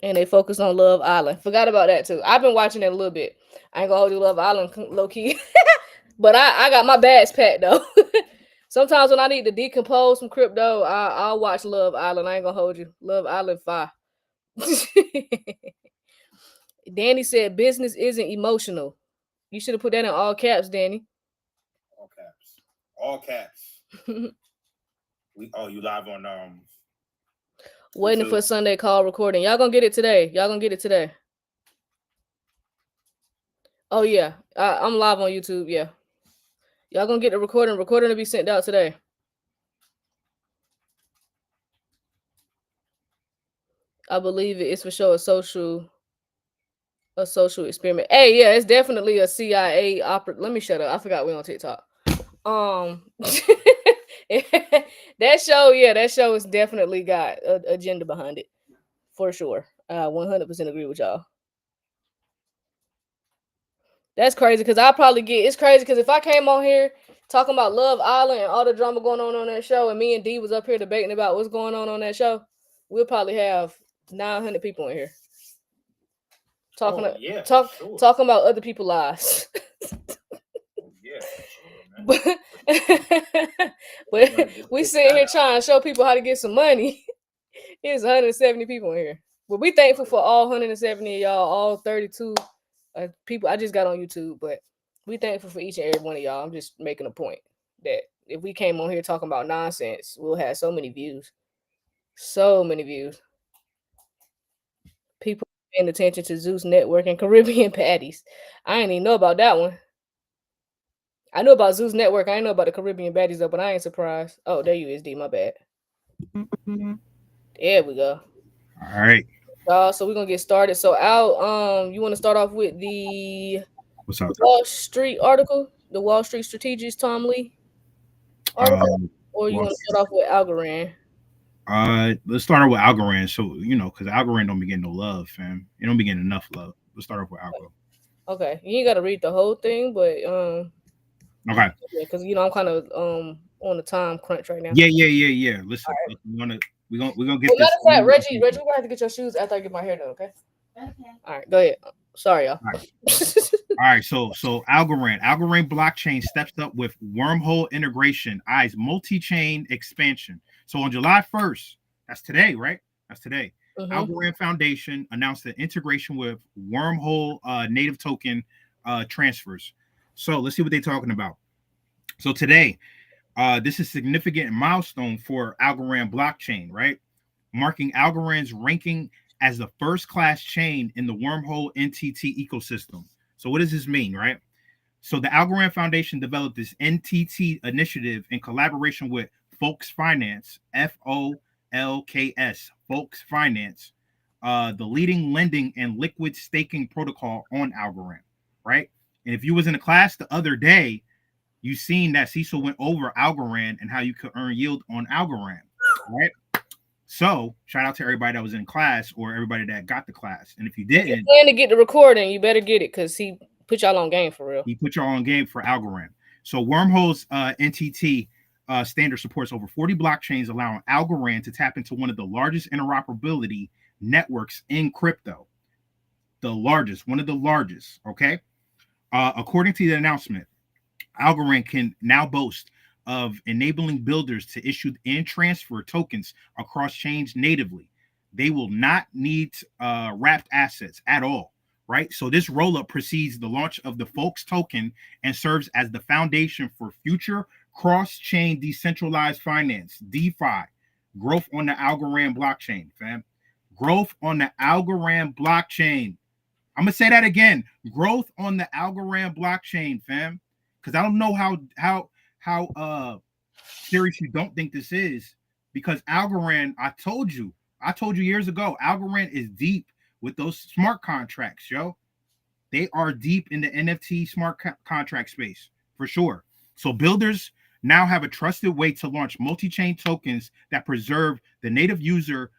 And they focus on Love Island. Forgot about that too. I've been watching it a little bit. I ain't gonna hold you, Love Island low key. But I got my bags packed though. Sometimes when I need to decompose some crypto, I'll watch Love Island. I ain't gonna hold you. Love Island 5. Danny said business isn't emotional. You should have put that in all caps, Danny. All caps. All caps. You live on Waiting YouTube? for Sunday call recording. Y'all gonna get it today. Y'all gonna get it today. Oh yeah. I'm live on YouTube, yeah. Y'all gonna get the recording. Recording to be sent out today. I believe it's for sure a social experiment. Hey, yeah, it's definitely a CIA opera. Let me shut up. I forgot we on TikTok. That show is definitely got an agenda behind it. For sure. 100% agree with y'all. That's crazy because it's crazy because if I came on here talking about Love Island and all the drama going on that show, and me and D was up here debating about what's going on that show, we'll probably have 900 people in here talking talking about other people's lives. Yeah, for sure, man. but we sitting here trying to show people how to get some money. There's 170 people in here. But we thankful for all 170 of y'all, all 32 people. I just got on YouTube, but we thankful for each and every one of y'all. I'm just making a point that if we came on here talking about nonsense, we'll have so many views. So many views. People paying attention to Zeus Network and Caribbean Patties. I didn't even know about that one. I know about Zeus Network. I didn't know about the Caribbean Baddies though, but I ain't surprised. Oh, there you is, D. My bad. There we go. All right. So we're gonna get started. So Al, you want to start off with the Wall Street article, the Wall Street Strategist Tom Lee article, or you want to start off with Algorand? Let's start off with Algorand. So because Algorand don't be getting no love, fam. It don't be getting enough love. Let's start off with Algo. Okay, you ain't got to read the whole thing, but okay, because I'm kind of on the time crunch right now. Yeah. Listen, right. we're gonna get this. Matter of fact, Reggie, we're gonna have to get your shoes after I get my hair done. Okay. All right, go ahead. Sorry, y'all. All right. So Algorand blockchain steps up with wormhole integration, eyes multi-chain expansion. So on July 1st, that's today, right? That's today. Algorand Foundation announced the integration with wormhole native token transfers. So let's see what they're talking about. So today, this is a significant milestone for Algorand blockchain, right? Marking Algorand's ranking as the first class chain in the wormhole NTT ecosystem. So what does this mean, right? So the Algorand Foundation developed this NTT initiative in collaboration with Folks Finance, FOLKS, Folks Finance, the leading lending and liquid staking protocol on Algorand, right? And if you was in a class the other day, you seen that Cecil went over Algorand and how you could earn yield on Algorand, right? So shout out to everybody that was in class or everybody that got the class. And if you didn't, if you plan to get the recording, you better get it because he put y'all on game for real. He put y'all on game for Algorand. So Wormhole's NTT standard supports over 40 blockchains, allowing Algorand to tap into one of the largest interoperability networks in crypto. One of the largest, okay? According to the announcement, Algorand can now boast of enabling builders to issue and transfer tokens across chains natively. They will not need wrapped assets at all, right? So this rollup precedes the launch of the Folks token and serves as the foundation for future cross-chain decentralized finance, DeFi, growth on the Algorand blockchain, fam. Growth on the Algorand blockchain. I'm going to say that again. Growth on the Algorand blockchain, fam. Because I don't know how serious you don't think this is, because Algorand, I told you years ago, Algorand is deep with those smart contracts, yo. They are deep in the NFT smart contract space for sure. So builders now have a trusted way to launch multi-chain tokens that preserve the native user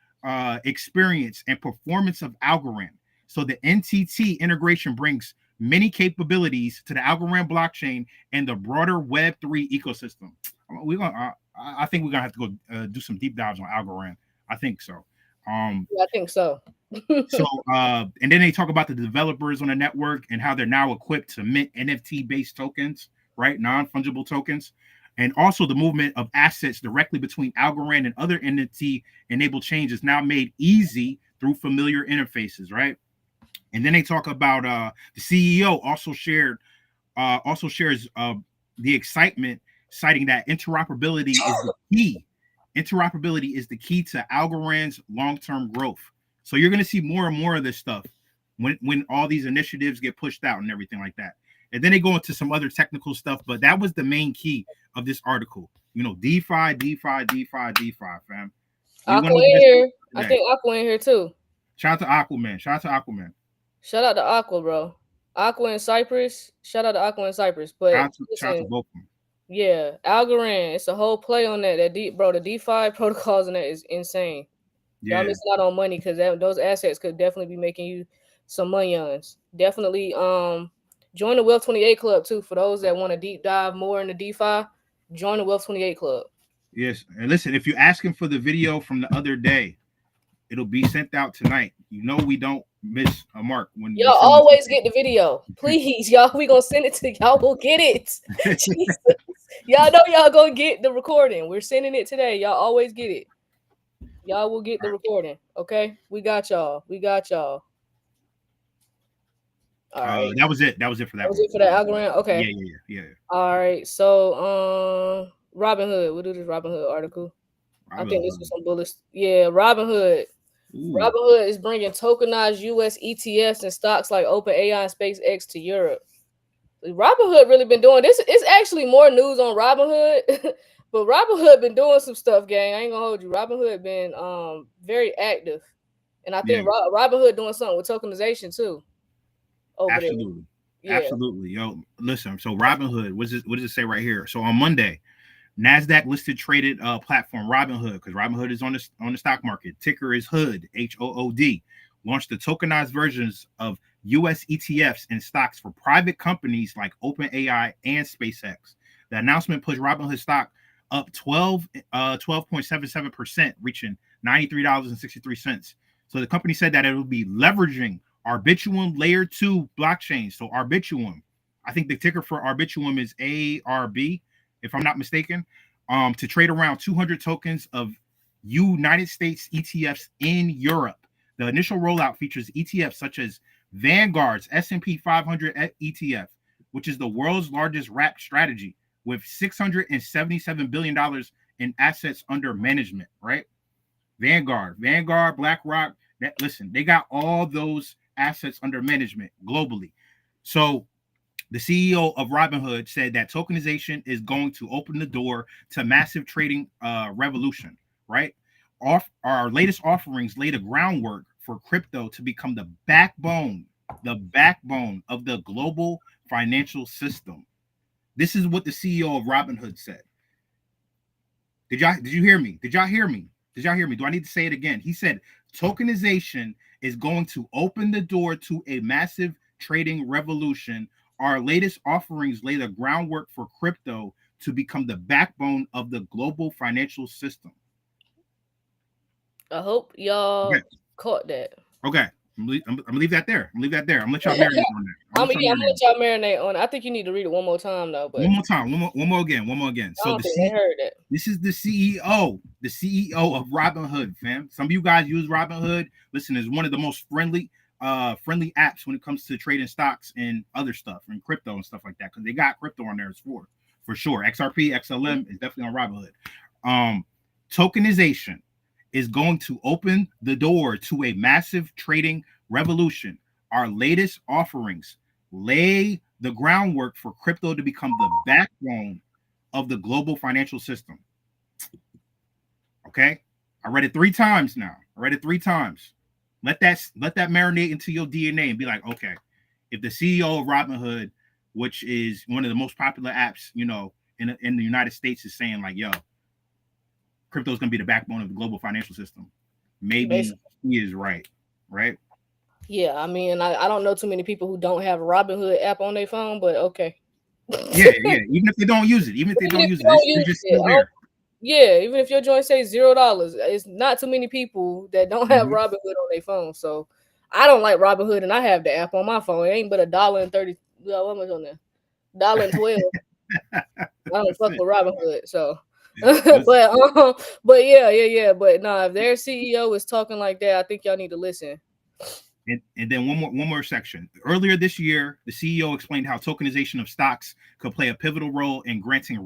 experience and performance of Algorand. So the NTT integration brings many capabilities to the Algorand blockchain and the broader Web3 ecosystem. I think we're gonna have to go do some deep dives on Algorand. I think so. I think so. So, and then they talk about the developers on the network and how they're now equipped to mint NFT-based tokens, right? Non-fungible tokens. And also the movement of assets directly between Algorand and other NFT-enabled chains is now made easy through familiar interfaces, right? And then they talk about the CEO also shares the excitement, citing that interoperability is the key. Interoperability is the key to Algorand's long-term growth. So you're going to see more and more of this stuff when all these initiatives get pushed out and everything like that. And then they go into some other technical stuff, but that was the main key of this article. You know, DeFi, DeFi, DeFi, DeFi, fam. Aqua in here. I think Aqua in here too. Shout out to Aquaman. Shout out to Aquaman. Shout out to Aqua, bro. Aqua in Cyprus. Shout out to Aqua in Cyprus. But shout out to both of them. Yeah, Algorand. It's a whole play on that. The DeFi protocols and that is insane. Y'all missing out on money because those assets could definitely be making you some money on. Definitely join the Wealth 28 Club too. For those that want to deep dive more into DeFi, join the Wealth 28 Club. Yes, and listen, if you're asking for the video from the other day, it'll be sent out tonight. You know we don't miss a mark when y'all always get the video. Please, y'all, we gonna send it to y'all. Will get it. Jesus. Y'all know y'all gonna get the recording. We're sending it today. Y'all always get it. Y'all will get the recording. Okay, we got y'all. We got y'all. All right. That was it. That was it for that. That was it for that Algorand. Okay. Yeah. All right. So, Robinhood. We'll do this Robinhood article. I think this was some bullets. Yeah, Robinhood. Ooh. Robinhood is bringing tokenized U.S. ETFs and stocks like OpenAI and SpaceX to Europe. Robinhood really been doing this. It's actually more news on Robinhood, but Robinhood been doing some stuff, gang. I ain't gonna hold you. Robinhood been very active, and I think Robinhood doing something with tokenization too. Absolutely. Absolutely. Yo, listen. So Robinhood, what does it say right here? So on Monday, NASDAQ listed traded platform Robinhood, because Robinhood is on the stock market. Ticker is HOOD, HOOD. Launched the tokenized versions of U.S. ETFs and stocks for private companies like OpenAI and SpaceX. The announcement pushed Robinhood stock up 12.77%, reaching $93.63. So the company said that it will be leveraging Arbitrum Layer 2 blockchain. So Arbitrum, I think the ticker for Arbitrum is ARB, if I'm not mistaken, to trade around 200 tokens of United States ETFs in Europe. The initial rollout features ETFs such as Vanguard's S&P 500 ETF, which is the world's largest wrap strategy with $677 billion in assets under management, right? Vanguard, BlackRock, listen, they got all those assets under management globally. So the CEO of Robinhood said that tokenization is going to open the door to massive trading revolution, right? Our latest offerings lay the groundwork for crypto to become the backbone of the global financial system. This is what the CEO of Robinhood said. Did you hear me? Did y'all hear me? Do I need to say it again? He said tokenization is going to open the door to a massive trading revolution. Our latest offerings lay the groundwork for crypto to become the backbone of the global financial system. I hope y'all caught that. Okay. I'm gonna leave that there. I'm gonna let y'all marinate on that. I'm gonna let y'all marinate on it. I think you need to read it one more time though. But one more time. One more again. So they heard it. This is the CEO of Robinhood, fam. Some of you guys use Robinhood. Listen, it's one of the most friendly apps when it comes to trading stocks and other stuff and crypto and stuff like that, because they got crypto on there for sure. XRP, XLM is definitely on Robinhood. Tokenization is going to open the door to a massive trading revolution. Our latest offerings lay the groundwork for crypto to become the backbone of the global financial system. Okay, I read it 3 times now. Let that marinate into your DNA and be like, okay, if the CEO of Robinhood, which is one of the most popular apps, you know, in the United States, is saying like, yo, crypto is going to be the backbone of the global financial system, maybe he is right? Yeah, I mean, I don't know too many people who don't have a Robinhood app on their phone, but okay. Yeah. Even if they don't use it, they're just still there. Yeah, even if your joint say $0, it's not too many people that don't have Mhm. Robinhood on their phone. So I don't like Robinhood, and I have the app on my phone. It ain't but $1.30. Well, what much on there? $1.12. I don't That's fuck it. with Robinhood, so. That's But yeah. But nah, if their CEO is talking like that, I think y'all need to listen. And then one more section. Earlier this year, the CEO explained how tokenization of stocks could play a pivotal role in granting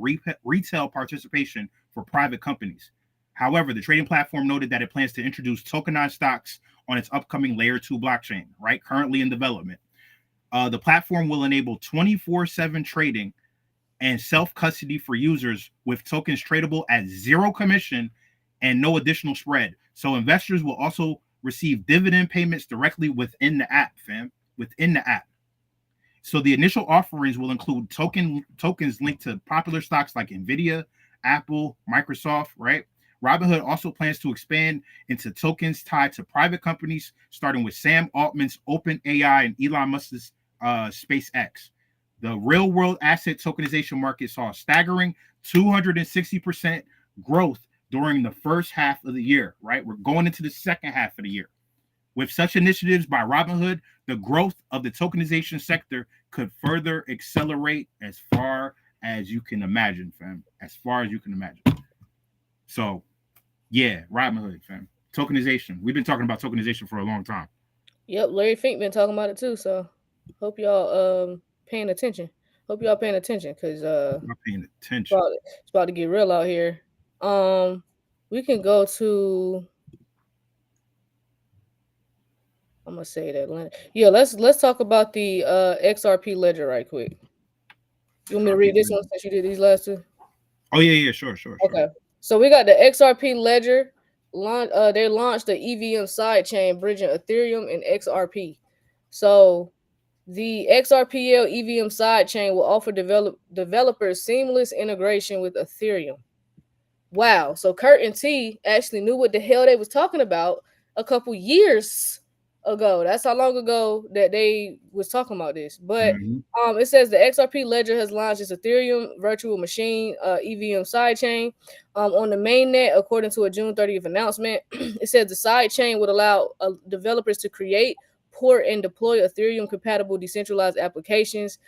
retail participation for private companies. However, the trading platform noted that it plans to introduce tokenized stocks on its upcoming Layer 2 blockchain, right? Currently in development. The platform will enable 24/7 trading and self-custody for users, with tokens tradable at zero commission and no additional spread. So investors will also receive dividend payments directly within the app, fam, within the app. So the initial offerings will include tokens linked to popular stocks like Nvidia, Apple, Microsoft, right? Robinhood also plans to expand into tokens tied to private companies, starting with Sam Altman's OpenAI and Elon Musk's SpaceX. The real world asset tokenization market saw a staggering 260% growth during the first half of the year, right? We're going into the second half of the year. With such initiatives by Robinhood, the growth of the tokenization sector could further accelerate as far as you can imagine, fam. As far as you can imagine. So, yeah, Robinhood, fam. Tokenization. We've been talking about tokenization for a long time. Yep, Larry Fink been talking about it too. So hope y'all paying attention. Hope y'all paying attention, because I'm paying attention. it's about to get real out here. We can go to. I'm gonna say that Atlanta. Yeah, let's talk about the XRP ledger right quick. You want me to read this one since you did these last two? Oh yeah, sure. Okay. So we got the XRP ledger. They launched the EVM sidechain bridging Ethereum and XRP. So the XRPL EVM sidechain will offer developers seamless integration with Ethereum. Wow. So Kurt and T actually knew what the hell they was talking about a couple years ago. That's how long ago that they was talking about this. But Mm-hmm. it says the XRP ledger has launched its Ethereum virtual machine EVM sidechain on the mainnet, according to a June 30th announcement. It says the sidechain would allow developers to create, port, and deploy Ethereum compatible decentralized applications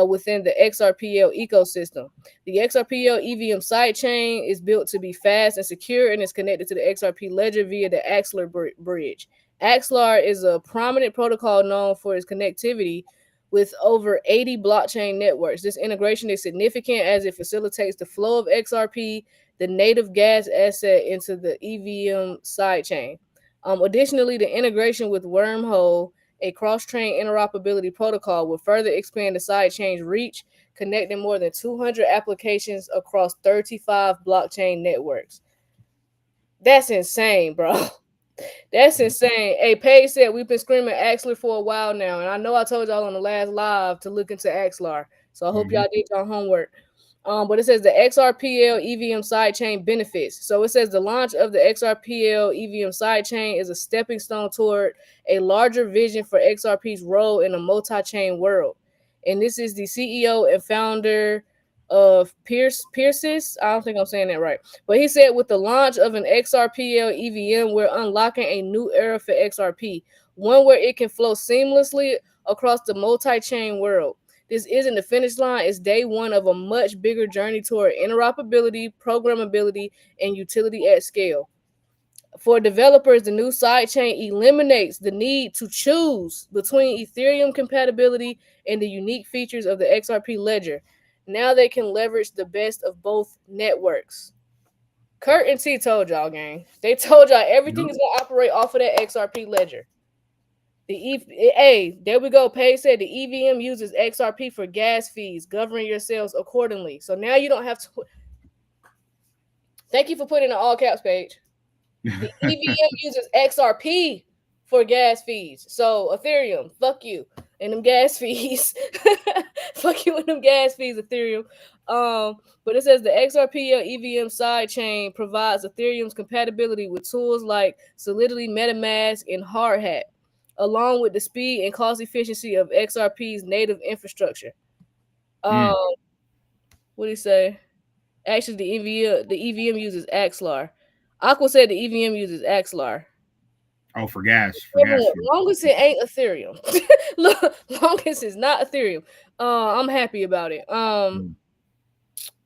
within the XRPL ecosystem. The XRPL EVM sidechain is built to be fast and secure and is connected to the XRP ledger via the Axlar bridge. Axlar is a prominent protocol known for its connectivity with over 80 blockchain networks. This integration is significant as it facilitates the flow of XRP, the native gas asset, into the EVM sidechain. Additionally, the integration with Wormhole, a cross-chain interoperability protocol, will further expand the sidechain's reach, connecting more than 200 applications across 35 blockchain networks. That's insane, bro. That's insane. Hey, Paige said we've been screaming Axlar for a while now, and I know I told y'all on the last live to look into Axlar, so I hope y'all did your homework. But it says the XRPL EVM sidechain benefits. So it says the launch of the XRPL EVM sidechain is a stepping stone toward a larger vision for XRP's role in a multi-chain world. And this is the CEO and founder of Pierces. I don't think I'm saying that right. But he said with the launch of an XRPL EVM, we're unlocking a new era for XRP, one where it can flow seamlessly across the multi-chain world. This isn't the finish line, it's day one of a much bigger journey toward interoperability, programmability, and utility at scale. For developers, the new sidechain eliminates the need to choose between Ethereum compatibility and the unique features of the XRP ledger. Now they can leverage the best of both networks. Kurt and T told y'all, gang. They told y'all everything is gonna operate off of that XRP ledger. Hey, there we go. Paige said the EVM uses XRP for gas fees. Govern yourselves accordingly. So now you don't have to. Thank you for putting in all caps, Paige. The EVM uses XRP for gas fees. So Ethereum, fuck you and them gas fees. Fuck you and them gas fees, Ethereum. But it says the XRP EVM sidechain provides Ethereum's compatibility with tools like Solidity, MetaMask, and Hardhat, along with the speed and cost efficiency of XRP's native infrastructure. What do you say? Actually, the EVM uses Axlar. Aqua said the EVM uses Axlar. Oh, for gas. Long as it ain't Ethereum. Look, long as it's not Ethereum. I'm happy about it.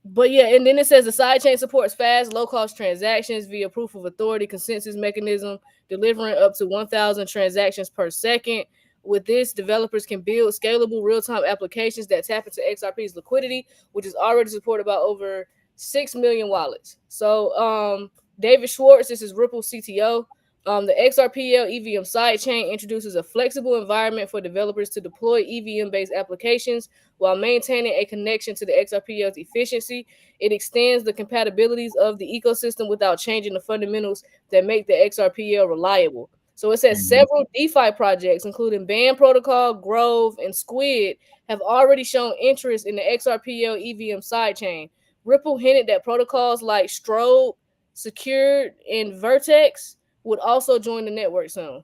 But yeah, and then it says the sidechain supports fast, low-cost transactions via proof of authority consensus mechanism, delivering up to 1,000 transactions per second. With this, developers can build scalable real-time applications that tap into XRP's liquidity, which is already supported by over 6 million wallets. So, David Schwartz, this is Ripple CTO. The XRPL EVM sidechain introduces a flexible environment for developers to deploy EVM-based applications while maintaining a connection to the XRPL's efficiency. It extends the compatibilities of the ecosystem without changing the fundamentals that make the XRPL reliable. So it says several DeFi projects, including Band Protocol, Grove, and Squid, have already shown interest in the XRPL EVM sidechain. Ripple hinted that protocols like Strobe, Secured, and Vertex would also join the network soon.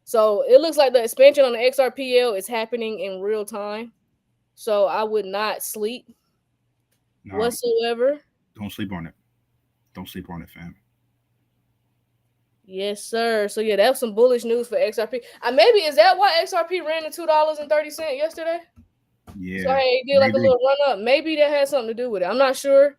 So it looks like the expansion on the XRPL is happening in real time. So I would not sleep whatsoever. Don't sleep on it. Don't sleep on it, fam. Yes, sir. So yeah, that's some bullish news for XRP. Maybe is that why XRP ran to $2.30 yesterday? Yeah. So hey, it did like a little run up. Maybe that had something to do with it. I'm not sure.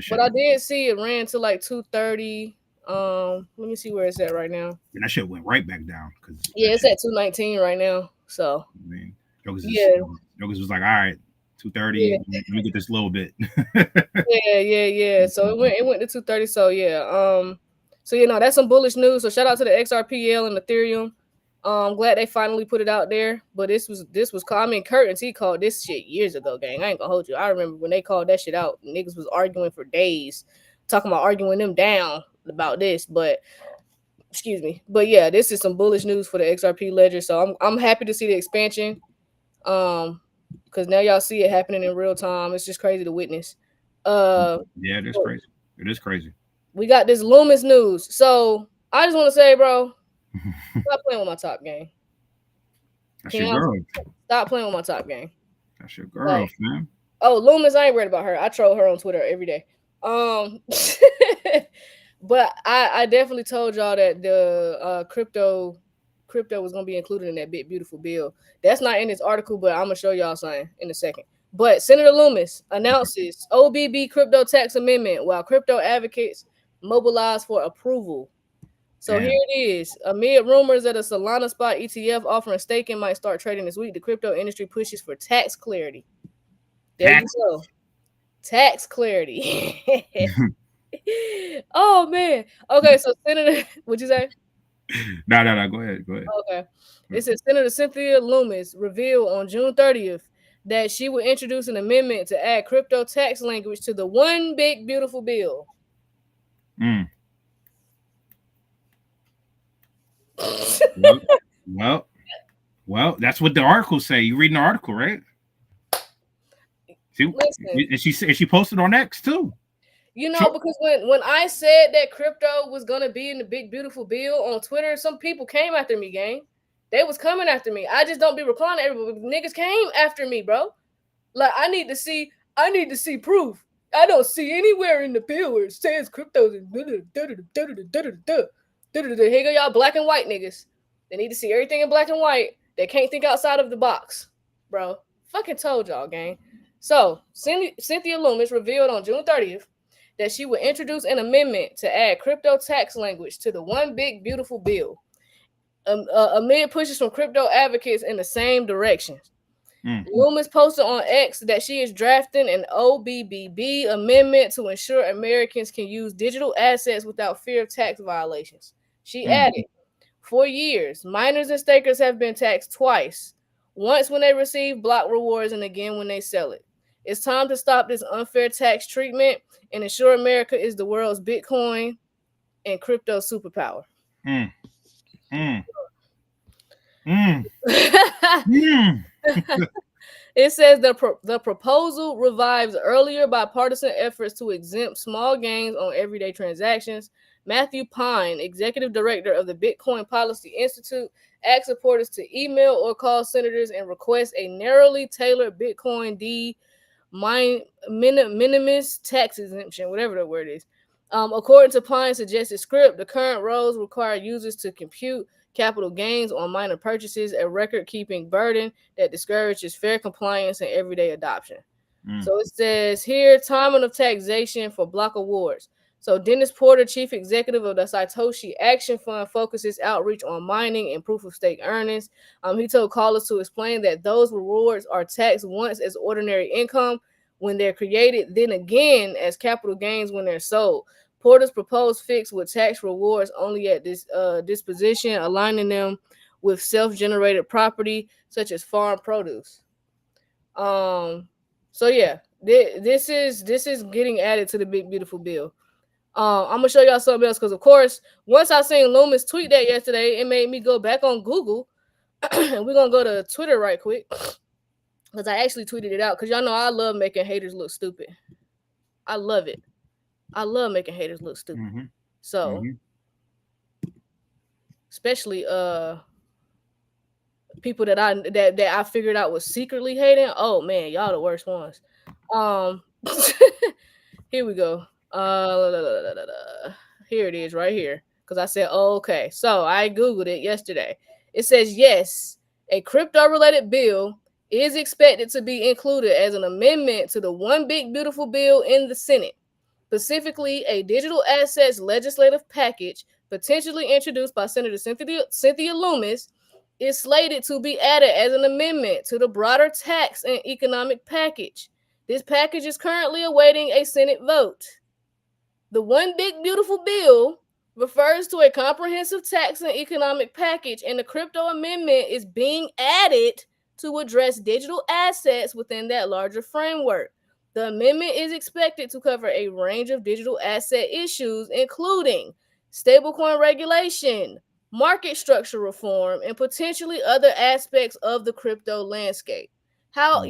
But I did see it ran to like 230. Let me see where it's at right now. And that shit went right back down. Yeah, it's at 219 right now. So I mean, Jokers was like, all right, 230. Yeah. Let me get this little bit. yeah. So it went to 230. So yeah. So you know that's some bullish news. So shout out to the XRPL and Ethereum. I'm glad they finally put it out there. But this was I mean, Curtains, he called this shit years ago, gang. I ain't gonna hold you. I remember when they called that shit out, niggas was arguing for days, talking about arguing them down about this. But excuse me. But yeah, this is some bullish news for the XRP ledger. So I'm happy to see the expansion. Because now y'all see it happening in real time. It's just crazy to witness. Yeah, it is crazy. It is crazy. We got this Loomis news. So I just want to say, bro, stop playing with my top game. That's your girl. Stop playing with my top game. That's your girl, man. Oh, Loomis, I ain't worried about her. I troll her on Twitter every day. But I definitely told y'all that the crypto was gonna be included in that big beautiful bill. That's not in this article, but I'm gonna show y'all something in a second. But Senator Loomis announces OBB crypto tax amendment while crypto advocates mobilize for approval. So here it is. Amid rumors that a Solana spot ETF offering staking might start trading this week, the crypto industry pushes for tax clarity. There you go. Tax clarity. Oh man. Okay, so Senator, what'd you say? No. Go ahead. Okay. It says Senator Cynthia Loomis revealed on June 30th that she would introduce an amendment to add crypto tax language to the One Big Beautiful Bill. Well, that's what the articles say. You reading the article, right? And she posted on X too. You know, because when I said that crypto was gonna be in the Big Beautiful Bill on Twitter, some people came after me, gang. They was coming after me. I just don't be replying to everybody. Niggas came after me, bro. Like I need to see proof. I don't see anywhere in the bill where it says cryptos. Here go y'all black and white niggas. They need to see everything in black and white. They can't think outside of the box, bro. Fucking told y'all, gang. So Cynthia Loomis revealed on June 30th that she would introduce an amendment to add crypto tax language to the One Big Beautiful Bill. Amid pushes from crypto advocates in the same direction. Loomis posted on X that she is drafting an OBBB amendment to ensure Americans can use digital assets without fear of tax violations. She added, for years, miners and stakers have been taxed twice, once when they receive block rewards and again when they sell it. It's time to stop this unfair tax treatment and ensure America is the world's Bitcoin and crypto superpower. It says the proposal revives earlier bipartisan efforts to exempt small gains on everyday transactions. Matthew Pine, executive director of the Bitcoin Policy Institute, asked supporters to email or call senators and request a narrowly tailored Bitcoin minimus tax exemption, whatever the word is. According to Pine's suggested script, the current rules require users to compute capital gains on minor purchases, a record-keeping burden that discourages fair compliance and everyday adoption. So it says here, timing of taxation for block awards. So Dennis Porter, chief executive of the Satoshi Action Fund, focuses outreach on mining and proof of stake earnings. He told callers to explain that those rewards are taxed once as ordinary income when they're created, then again as capital gains when they're sold. Porter's proposed fix would tax rewards only at this disposition, aligning them with self-generated property such as farm produce. So yeah, this is getting added to the big beautiful bill. I'm gonna show y'all something else because of course, once I seen Loomis tweet that yesterday, it made me go back on Google, and we're gonna go to Twitter right quick because I actually tweeted it out because y'all know I love making haters look stupid. I love it. I love making haters look stupid. Mm-hmm. So, especially people that I figured out was secretly hating. Oh man, y'all the worst ones. Here we go. Here it is right here. Because I said, oh, okay. So I Googled it yesterday. It says, yes, a crypto-related bill is expected to be included as an amendment to the One Big Beautiful Bill in the Senate. Specifically, a digital assets legislative package potentially introduced by Senator Cynthia Loomis is slated to be added as an amendment to the broader tax and economic package. This package is currently awaiting a Senate vote. The One Big Beautiful Bill refers to a comprehensive tax and economic package, and the crypto amendment is being added to address digital assets within that larger framework. The amendment is expected to cover a range of digital asset issues, including stablecoin regulation, market structure reform, and potentially other aspects of the crypto landscape. How,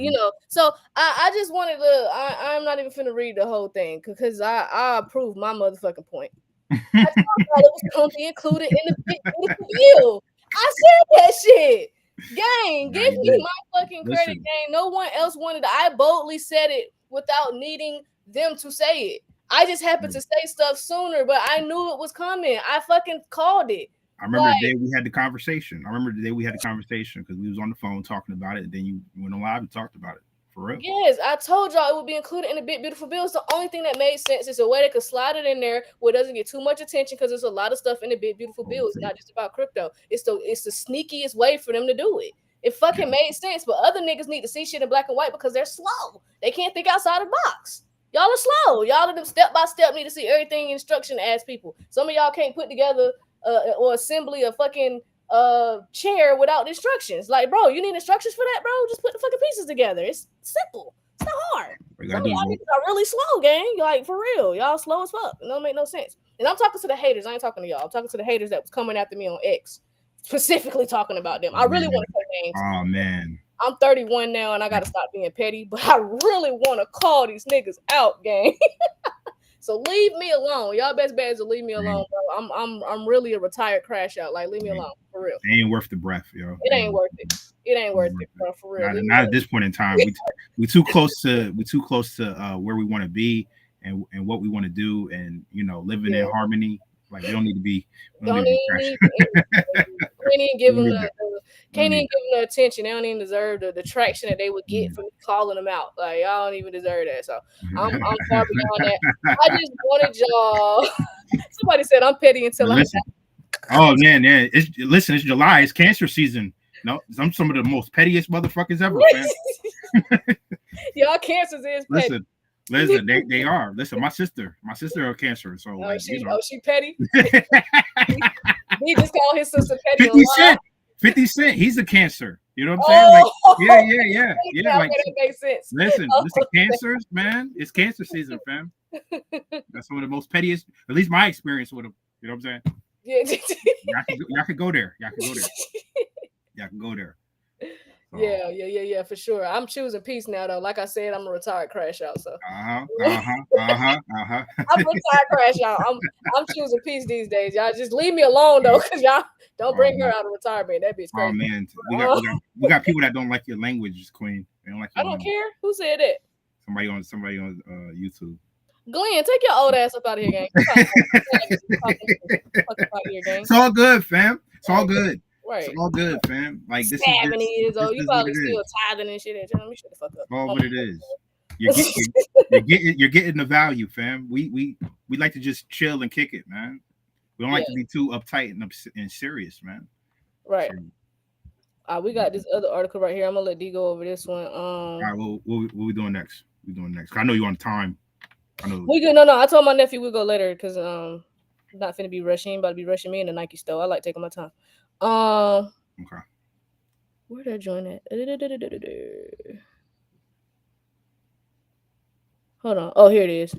so I just wanted to, I'm not even finna read the whole thing because I approve my motherfucking point. I thought it was going to be included in the big beautiful bill. I said that shit. Gang, give me my fucking credit, gang. No one else wanted it. I boldly said it without needing them to say it. I just happened to say stuff sooner, but I knew it was coming. I fucking called it. I remember the day we had the conversation. Because we was on the phone talking about it, and then you went on live and talked about it. For real. Yes, I told y'all it would be included in the Big Beautiful Bill. It's the only thing that made sense. It's a way they could slide it in there where it doesn't get too much attention because there's a lot of stuff in the Big Beautiful Bill. It's not just about crypto. It's the sneakiest way for them to do it. It fucking made sense, but other niggas need to see shit in black and white because they're slow. They can't think outside the box. Y'all are slow. Y'all are them step by step need to see everything instruction as people. Some of y'all can't put together or assembly a fucking chair without instructions. Like, bro, you need instructions for that, bro? Just put the fucking pieces together. It's simple. It's not hard. Some of y'all niggas are really slow, gang. Like, for real. Y'all slow as fuck. It don't make no sense. And I'm talking to the haters. I ain't talking to y'all. I'm talking to the haters that was coming after me on X. Specifically talking about them. I really want to say names. Oh, man. I'm 31 now, and I got to stop being petty. But I really want to call these niggas out, gang. So leave me alone. Y'all best bet is to leave me alone, bro. I'm really a retired crash out. Like, leave me alone, for real. It ain't worth the breath, yo. It ain't worth it. It ain't worth it, bro, for real. Not at this point in time. We too close to where we want to be and what we want to do, and living in harmony. Like, we don't need to be. Can't even give them the attention. They don't even deserve the traction that they would get from calling them out. Like, y'all don't even deserve that. So I'm far beyond that. I just wanted y'all. Somebody said I'm petty until I. Oh man, yeah. It's July. It's cancer season. No, I'm some of the most pettiest motherfuckers ever, man. Y'all cancers is petty. Listen, they are. Listen, my sister has cancer. So she petty. He just called his sister petty. 50 Cent. He's a cancer. You know what I'm saying? Like, yeah. Like, that makes sense. Listen, cancers, man. It's cancer season, fam. That's one of the most pettiest. At least my experience with him. You know what I'm saying? Yeah. Y'all can go there. Y'all can go there. So. Yeah, for sure. I'm choosing peace now, though. Like I said, I'm a retired crash out. So I'm retired crash out. I'm choosing peace these days. Y'all just leave me alone though, because y'all don't bring her out of retirement. That bitch crazy. Oh man, we got people that don't like your language, Queen. They don't like. I don't care. Who said that? Somebody on YouTube. Glenn, take your old ass up out of here, gang. It's all good, fam. It's all good. Right. It's all good, fam. Like this is 70 years old. You probably still tithing and shit. Let me shut the fuck up. All what it is. You're getting the value, fam. We like to just chill and kick it, man. We don't like to be too uptight and serious, man. Right. We got this other article right here. I'm gonna let D go over this one. All right, what we doing next? I know you on time. I know we good. No. I told my nephew we'll go later because I'm not finna be rushing. About to be rushing me in the Nike store. I like taking my time. Okay. Where did I join at? Hold on. Oh, here it is.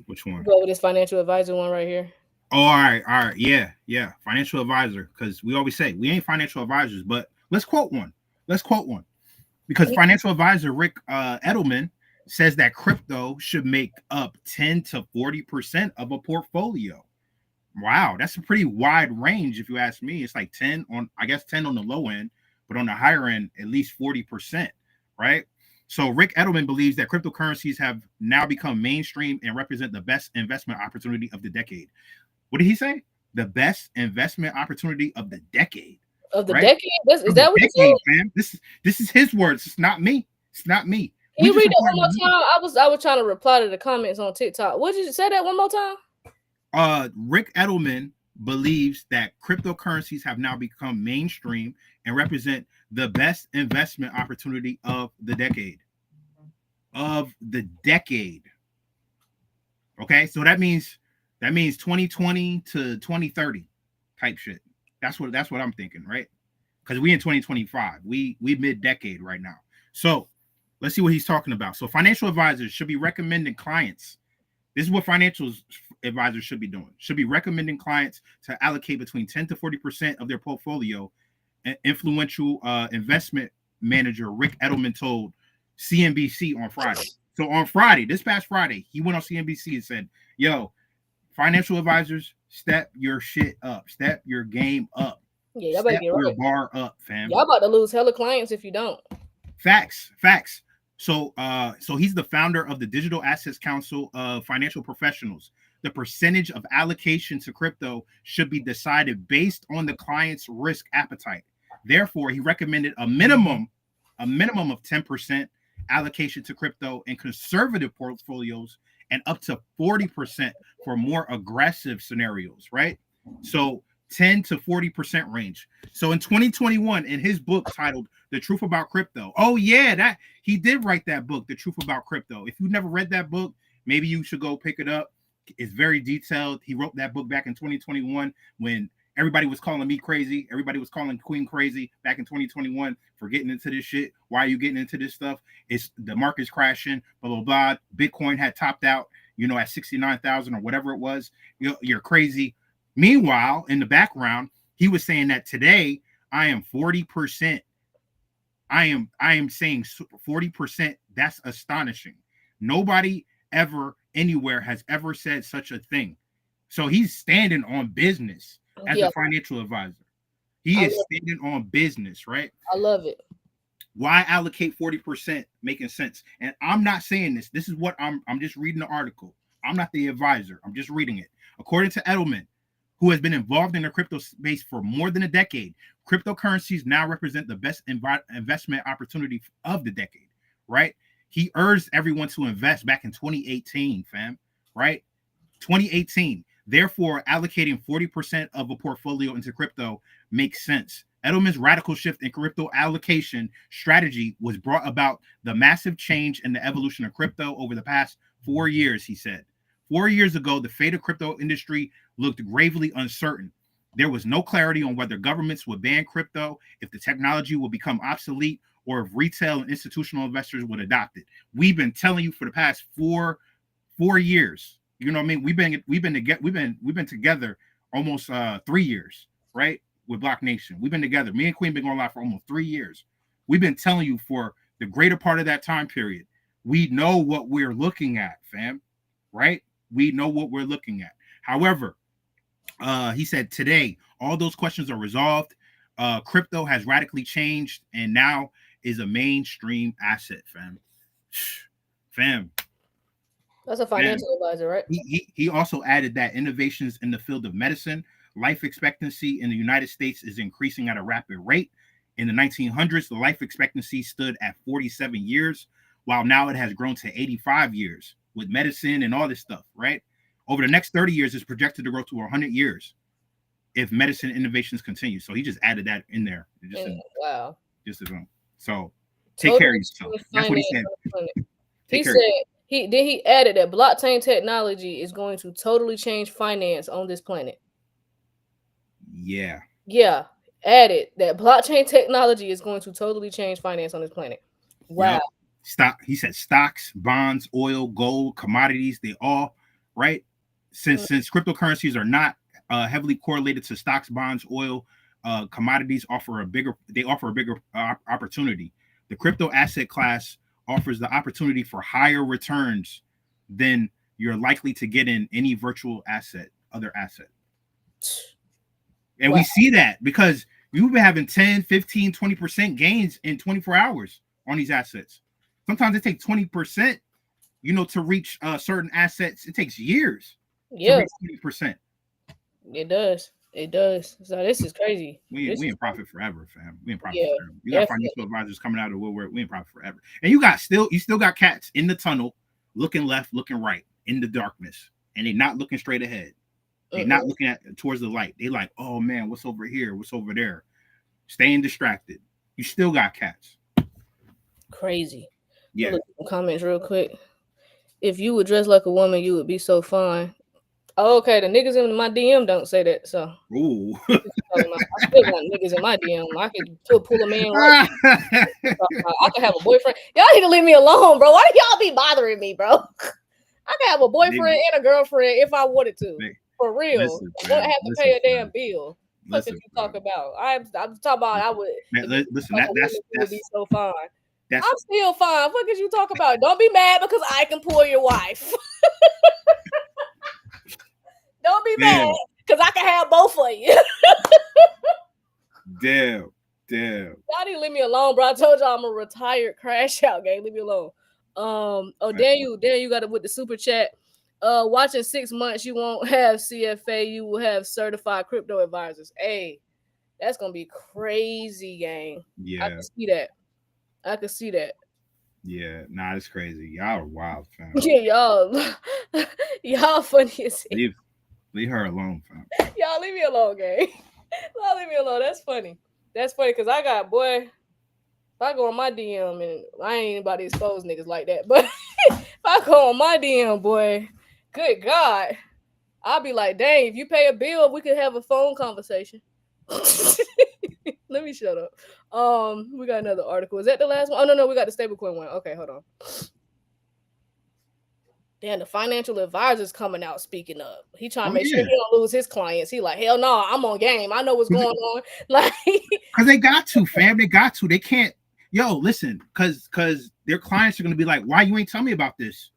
Which one? Go with this financial advisor one right here. Oh, all right. Yeah. Financial advisor, because we always say we ain't financial advisors, but let's quote one. Because financial advisor Rick Edelman says that crypto should make up 10 to 40% of a portfolio. Wow, that's a pretty wide range if you ask me. It's like 10 on the low end, but on the higher end, at least 40%, right? So Rick Edelman believes that cryptocurrencies have now become mainstream and represent the best investment opportunity of the decade. What did he say? The best investment opportunity of the decade. Of the decade? Is that what he said? Man. This is his words. It's not me. Can you read it one more time? I was trying to reply to the comments on TikTok. What did you say that one more time? Rick Edelman believes that cryptocurrencies have now become mainstream and represent the best investment opportunity of the decade. Okay, so that means 2020 to 2030 type shit. That's what I'm thinking, right? Because we in 2025. We mid-decade right now. So let's see what he's talking about. So financial advisors should be recommending clients. This is what financial advisors should be doing. Should be recommending clients to allocate between 10 to 40% of their portfolio. An influential investment manager Rick Edelman told CNBC on Friday. So on Friday, this past Friday, he went on CNBC and said, yo, financial advisors, step your shit up. Step your game up. Yeah, y'all better get your bar up, fam. Y'all about to lose hella clients if you don't. Facts. So he's the founder of the Digital Assets Council of Financial Professionals. The percentage of allocation to crypto should be decided based on the client's risk appetite. Therefore, he recommended a minimum of 10% allocation to crypto in conservative portfolios and up to 40% for more aggressive scenarios, right? So 10 to 40% range. So in 2021, in his book titled The Truth About Crypto, oh yeah, that he did write that book, The Truth About Crypto. If you've never read that book, maybe you should go pick it up. It's very detailed. He wrote that book back in 2021 when everybody was calling me crazy. Everybody was calling Queen crazy back in 2021 for getting into this shit. Why are you getting into this stuff? It's the market's crashing, blah, blah, blah. Bitcoin had topped out, at 69,000 or whatever it was. You're crazy. Meanwhile, in the background, he was saying that today I am 40%. I am saying 40%. That's astonishing. Nobody ever anywhere has ever said such a thing. So he's standing on business as a financial advisor. He is standing on business, right? I love it. Why allocate 40%? Making sense. And I'm not saying this. This is what I'm just reading the article. I'm not the advisor. I'm just reading it. According to Edelman, who has been involved in the crypto space for more than a decade, cryptocurrencies now represent the best investment opportunity of the decade, right? He urged everyone to invest back in 2018, fam, right? 2018. Therefore, allocating 40% of a portfolio into crypto makes sense. Edelman's radical shift in crypto allocation strategy was brought about the massive change in the evolution of crypto over the past 4 years, he said. 4 years ago, the fate of crypto industry looked gravely uncertain. There was no clarity on whether governments would ban crypto, if the technology would become obsolete, or if retail and institutional investors would adopt it. We've been telling you for the past four years. You know what I mean? We've been together almost 3 years, right? With Block Nation. We've been together. Me and Queen been going live for almost 3 years. We've been telling you for the greater part of that time period. We know what we're looking at, fam. Right? We know what we're looking at. However, he said today, all those questions are resolved. Crypto has radically changed and now is a mainstream asset, fam. Fam. That's a financial advisor, right? He also added that innovations in the field of medicine, life expectancy in the United States is increasing at a rapid rate. In the 1900s, the life expectancy stood at 47 years, while now it has grown to 85 years with medicine and all this stuff, right? Over the next 30 years, it's projected to grow to 100 years if medicine innovations continue. So he just added that in there. Wow. Just as well. So take care of yourself. That's what he said. He added that blockchain technology is going to totally change finance on this planet. Yeah. Yeah. Added that blockchain technology is going to totally change finance on this planet. Wow. Yep. He said stocks, bonds, oil, gold, commodities, they all, right? Since cryptocurrencies are not heavily correlated to stocks, bonds, oil, commodities offer a bigger opportunity. The crypto asset class offers the opportunity for higher returns than you're likely to get in any virtual other asset. And we see that because you've been having 10, 15, 20% gains in 24 hours on these assets. Sometimes it takes 20%, to reach certain assets. It takes years to reach 20%. It does. It does. So this is crazy. We in profit forever, fam. We in profit forever. You got financial advisors coming out of the woodwork. We in profit forever. And you still got cats in the tunnel, looking left, looking right, in the darkness, and they not looking straight ahead. They're not looking towards the light. They like, oh man, what's over here? What's over there? Staying distracted. You still got cats. Crazy. Yeah. Look at some comments real quick. If you would dress like a woman, you would be so fine. Oh, okay, the niggas in my DM don't say that, so. Ooh. I still want niggas in my DM. I could pull a man right. I could have a boyfriend. Y'all need to leave me alone, bro. Why do y'all be bothering me, bro? I could have a boyfriend and a girlfriend if I wanted to. For real. Listen, I don't have to pay a damn bill. What you talk about? I'm talking about I would. Listen, would be so fine. I'm still fine. What could you talk about? Don't be mad because I can pull your wife. Don't be mad because I can have both of you. Damn. Y'all need to leave me alone, bro. I told y'all I'm a retired crash out gang. Leave me alone. Daniel got it with the super chat. Watching 6 months, you won't have CFA, you will have certified crypto advisors. Hey, that's gonna be crazy, gang. Yeah, I can see that. Yeah, nah, it's crazy. Y'all are wild, fam. Yeah, y'all funny as hell. Leave her alone, fam. Y'all leave me alone, gang. Y'all leave me alone. That's funny. That's funny because I got if I go on my DM and I ain't anybody expose niggas like that, but if I go on my DM, boy. Good God. I'll be like, dang, if you pay a bill, we could have a phone conversation. Let me shut up. We got another article. Is that the last one? Oh, no, we got the stablecoin one. Okay, hold on. Damn, the financial advisor's coming out speaking up. He trying to make sure he don't lose his clients. He like, hell no, I'm on game. I know what's going on. Like, because they got to, fam. They got to. They can't. Yo, listen, because their clients are going to be like, why you ain't tell me about this?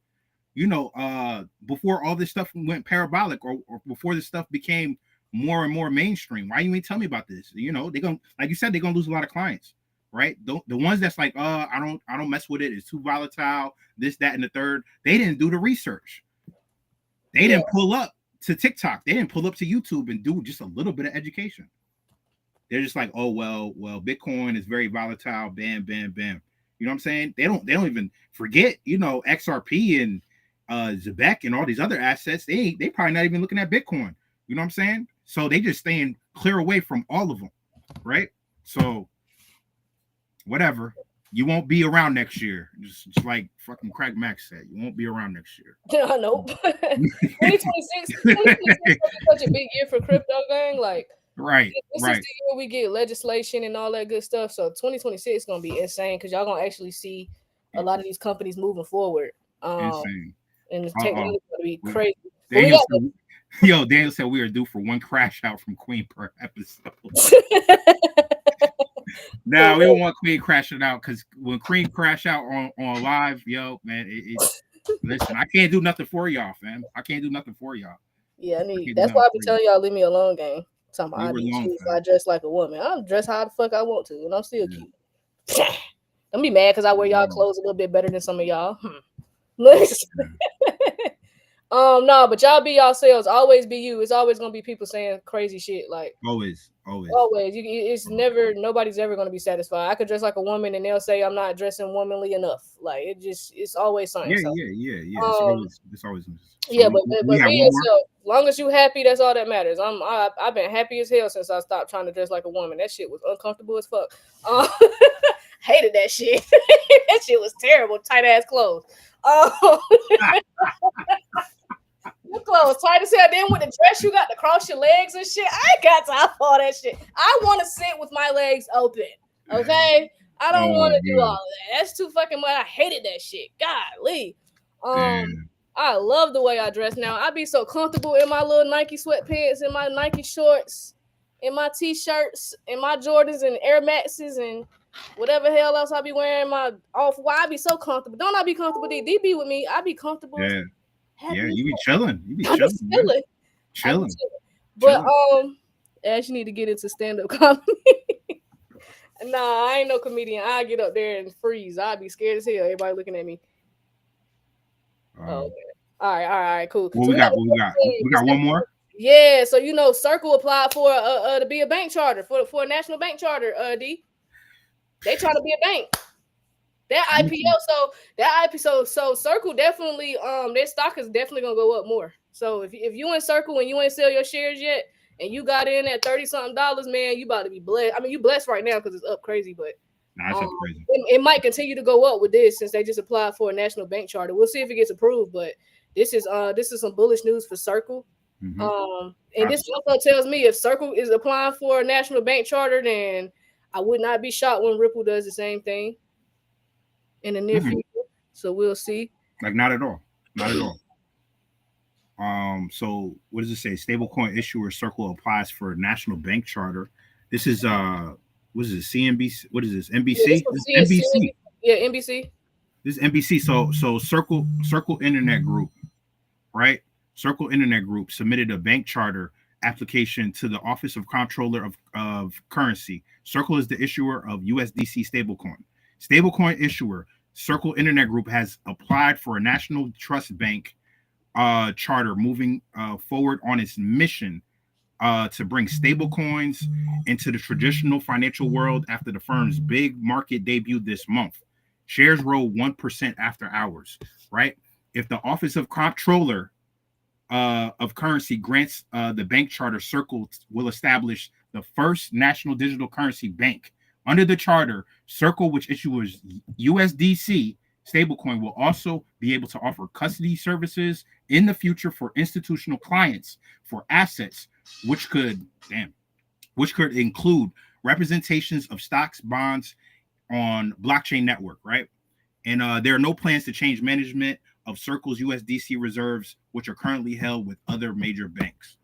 Before all this stuff went parabolic or before this stuff became more and more mainstream, why you ain't tell me about this? They're gonna, like you said, they're gonna lose a lot of clients, right? The ones that's like, I don't mess with it. It's too volatile. This, that, and the third. They didn't do the research. They didn't pull up to TikTok. They didn't pull up to YouTube and do just a little bit of education. They're just like, oh well, Bitcoin is very volatile. Bam, bam, bam. You know what I'm saying? They don't even forget. XRP and Zebek and all these other assets, they probably not even looking at Bitcoin. You know what I'm saying? So they just staying clear away from all of them, right? So whatever, you won't be around next year. Just like fucking Craig Max said, you won't be around next year. I know. 2026 is such a big year for crypto, gang. Like, right. This is the year we get legislation and all that good stuff. So 2026 is gonna be insane because y'all gonna actually see a lot of these companies moving forward. Insane. And the technology is gonna be crazy. Daniel said we are due for one crash out from Queen per episode. No, we don't want Queen crashing out because when Queen crash out on live, yo, man, listen, I can't do nothing for y'all, fam. I can't do nothing for y'all. Yeah, that's why I be telling y'all leave me alone, gang. Talking about I dress like a woman. I'm dressed how the fuck I want to, and I'm still cute. Don't be mad because I wear y'all clothes a little bit better than some of y'all. Look. No, but y'all be yourselves. Always be you. It's always gonna be people saying crazy shit. Like Always. It's never. Nobody's ever gonna be satisfied. I could dress like a woman, and they'll say I'm not dressing womanly enough. Like it's always something. Yeah. So, It's always. So yeah, but we have be one more. yourself. As long as you happy, that's all that matters. I've been happy as hell since I stopped trying to dress like a woman. That shit was uncomfortable as fuck. Hated that shit. That shit was terrible. Tight ass clothes. Your clothes tight as hell. Then with the dress, you got to cross your legs and shit. I ain't got time for all that shit. I want to sit with my legs open. Okay? I don't want to do all of that. That's too fucking much. I hated that shit. Golly. I love the way I dress now. I be so comfortable in my little Nike sweatpants and my Nike shorts and my t-shirts and my Jordans and Air Maxes and whatever hell else I be wearing. My off-white. I be so comfortable. Don't I be comfortable? D be with me. I be comfortable. Yeah. Happy Yeah, you be chilling. Chilling. But Ash, you need to get into stand-up comedy. Nah, I ain't no comedian. I get up there and freeze. I'd be scared as hell. Everybody looking at me. Okay. All right, cool. What so we got? We got one more. Yeah, so Circle applied for to be a bank charter for a national bank charter. D. They trying to be a bank. That IPO, so Circle definitely their stock is definitely gonna go up more. So if you in Circle and you ain't sell your shares yet and you got in at $30-something, man, you about to be blessed. I mean, you blessed right now because it's up crazy, but it's up crazy. It might continue to go up with this since they just applied for a national bank charter. We'll see if it gets approved, but this is some bullish news for Circle. And this also tells me if Circle is applying for a national bank charter, then I would not be shocked when Ripple does the same thing in the near future. So we'll see. Like not at all. So what does it say? Stablecoin issuer Circle applies for a national bank charter. This is what is it? CNBC? What is this? NBC? Yeah, this NBC. Yeah, NBC. This is NBC. So Circle Internet Group, right? Circle Internet Group submitted a bank charter application to the Office of Comptroller of Currency. Circle is the issuer of USDC stablecoin. Stablecoin issuer Circle Internet Group has applied for a national trust bank charter moving forward on its mission to bring stablecoins into the traditional financial world after the firm's big market debut this month. Shares rose 1% after hours, right? If the Office of Comptroller of Currency grants the bank charter, Circle will establish the first national digital currency bank. Under the charter, Circle, which issues USDC stablecoin, will also be able to offer custody services in the future for institutional clients for assets, which could include representations of stocks, bonds on blockchain network, right? And there are no plans to change management of Circle's USDC reserves, which are currently held with other major banks.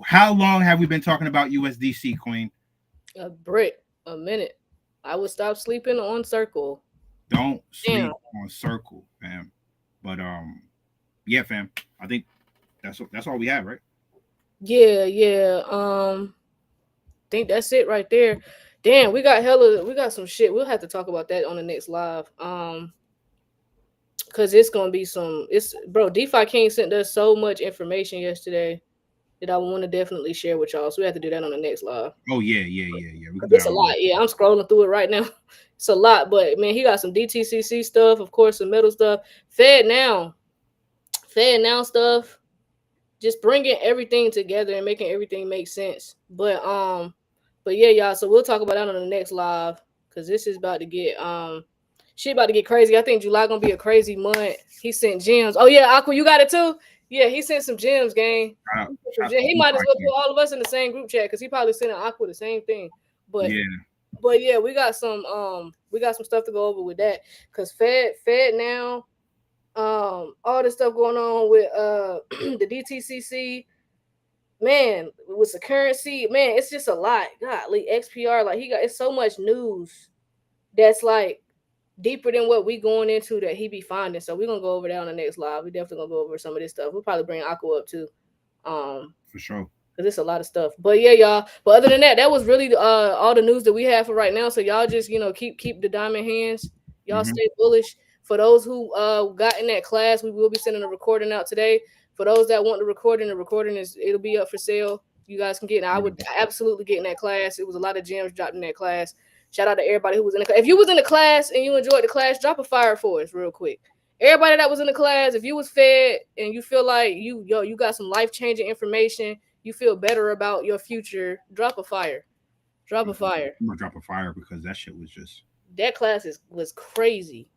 How long have we been talking about USDC, Queen? A minute. I would stop sleeping on Circle. Don't sleep on Circle, fam. But yeah, fam. I think that's all we have, right? Yeah. I think that's it right there. Damn, we got some shit. We'll have to talk about that on the next live. Cause it's gonna be DeFi King sent us so much information yesterday that I want to definitely share with y'all. So we have to do that on the next live. Oh yeah. It's a lot. Yeah, I'm scrolling through it right now. It's a lot, but man, he got some DTCC stuff, of course, some metal stuff. Fed now stuff. Just bringing everything together and making everything make sense. But yeah, y'all. So we'll talk about that on the next live because this is about to get shit about to get crazy. I think July gonna be a crazy month. He sent gems. Oh yeah, Aqua, you got it too. Yeah, he sent some gems, gang. He might as well put all of us in the same group chat because he probably sent Aqua the same thing. But yeah, we got some stuff to go over with that because Fed now. All this stuff going on with the DTCC, man, with the currency, man, it's just a lot. Golly, XPR, like it's so much news that's like deeper than what we going into that he be finding. So we're gonna go over that on the next live. We definitely gonna go over some of this stuff. We'll probably bring Aqua up too. For sure. because it's a lot of stuff. But yeah, y'all. But other than that, that was really all the news that we have for right now. So y'all just keep the diamond hands. Y'all stay bullish. For those who got in that class, we will be sending a recording out today. For those that want the recording it'll be up for sale. You guys can get. I would absolutely get in that class. It was a lot of gems dropped in that class. Shout out to everybody who was in the class. If you was in the class and you enjoyed the class, drop a fire for us real quick. Everybody that was in the class, if you was fed and you feel like you got some life-changing information, you feel better about your future, drop a fire. Drop a fire. I'm gonna drop a fire because that shit was just That class was crazy.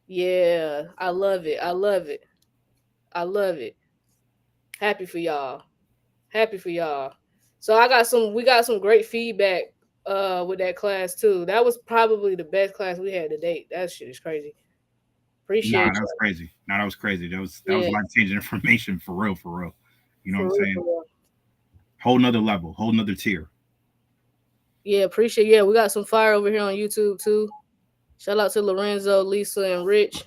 Yeah, I love it. I love it. I love it. Happy for y'all. Happy for y'all. So we got some great feedback with that class too. That was probably the best class we had to date. That shit is crazy. Appreciate that was you. crazy. That was crazy. That was Yeah. life changing information for real, for real. You know For what I'm real, saying? for real. Whole nother level, whole nother tier. Yeah, appreciate. Yeah, we got some fire over here on YouTube too. Shout out to Lorenzo, Lisa, and Rich.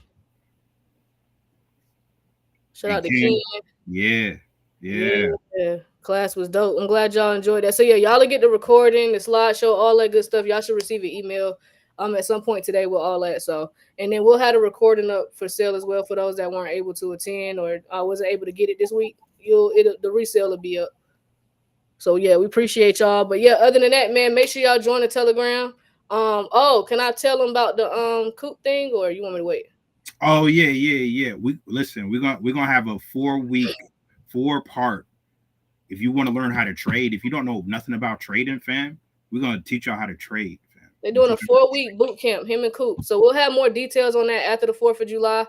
Shout out to Ken. Yeah. Class was dope. I'm glad y'all enjoyed that. So yeah, y'all will get the recording, the slideshow, all that good stuff. Y'all should receive an email at some point today with all that. So and then we'll have the recording up for sale as well for those that weren't able to attend or wasn't able to get it this week. The resale will be up. So yeah, we appreciate y'all. But yeah, other than that, man, make sure y'all join the Telegram. Can I tell them about the coop thing or you want me to wait? Oh yeah. We're gonna have a 4-part. If you want to learn how to trade, if you don't know nothing about trading, fam, we're gonna teach y'all how to trade, fam. They're doing a 4-week boot camp, him and Coop. So we'll have more details on that after the 4th of July.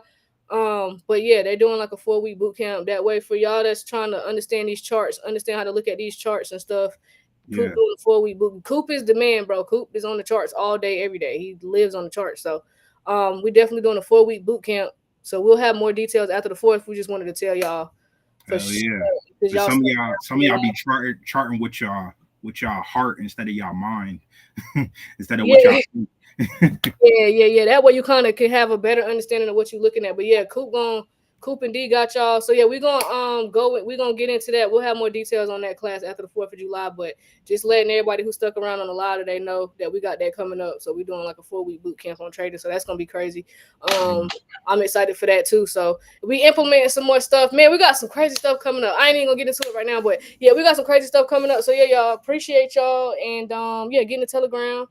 But yeah, they're doing like a 4-week boot camp. That way for y'all that's trying to understand these charts, understand how to look at these charts and stuff. Coop doing a 4-week boot. Coop is the man, bro. Coop is on the charts all day, every day. He lives on the charts. So we definitely doing a 4-week boot camp. So we'll have more details after the 4th. We just wanted to tell y'all. Hell yeah. Some of y'all be charting with y'all heart instead of y'all mind. Instead of what y'all think. Yeah. That way you kind of can have a better understanding of what you're looking at. But yeah, Coop and D got y'all. So yeah, we're gonna get into that. We'll have more details on that class after the 4th of July. But just letting everybody who stuck around on the live today know that we got that coming up. So we're doing like a 4-week boot camp on trading. So that's gonna be crazy. I'm excited for that too. So we implementing some more stuff. Man, we got some crazy stuff coming up. I ain't even gonna get into it right now, but yeah, we got some crazy stuff coming up. So yeah, y'all appreciate y'all and get in the Telegram.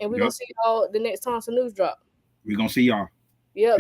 And we're gonna see y'all the next time some news drop. We're gonna see y'all. Yep.